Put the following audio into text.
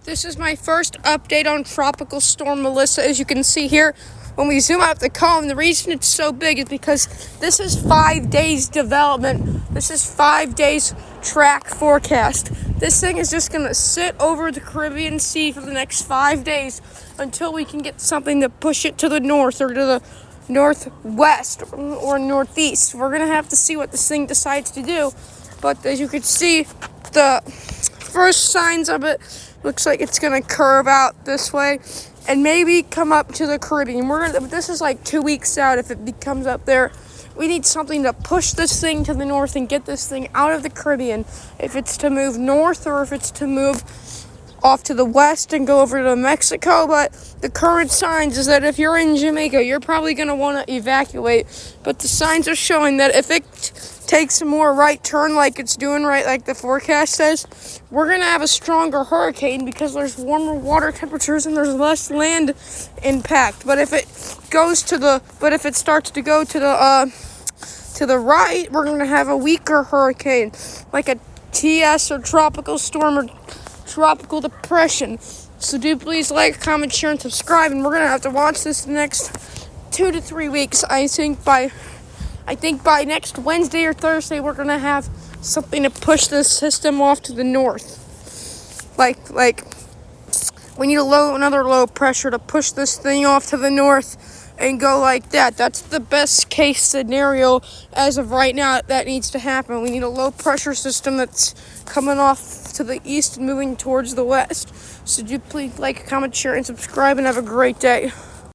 This is my first update on Tropical Storm Melissa. As you can see here, when we zoom out the cone, the reason it's so big is because this is 5 days development. This is 5 days track forecast. This thing is just going to sit over the Caribbean Sea for the next 5 days until we can get something to push it to the north or to the northwest or northeast. We're going to have to see what this thing decides to do. But as you can see, the first signs of it looks like it's gonna curve out this way and maybe come up to the Caribbean. This is like 2 weeks out. If it comes up there, we need something to push this thing to the north and get this thing out of the Caribbean. If it's to move north or if it's to move off to the west and go over to Mexico. But the current signs is that if you're in Jamaica, you're probably going to want to evacuate. But the signs are showing that if it takes a more right turn like it's doing right, like the forecast says, we're going to have a stronger hurricane because there's warmer water temperatures and there's less land impact. But if it starts to go to the right, we're going to have a weaker hurricane, like a TS or tropical storm or tropical depression. So do please like, comment, share, and subscribe. And we're gonna have to watch this the next 2 to 3 weeks. I think by next Wednesday or Thursday, we're gonna have something to push this system off to the north. Like we need another low pressure to push this thing off to the north and go like that. That's the best case scenario as of right now that needs to happen. We need a low pressure system that's coming off to the east and moving towards the west. So do please like, comment, share, and subscribe, and have a great day.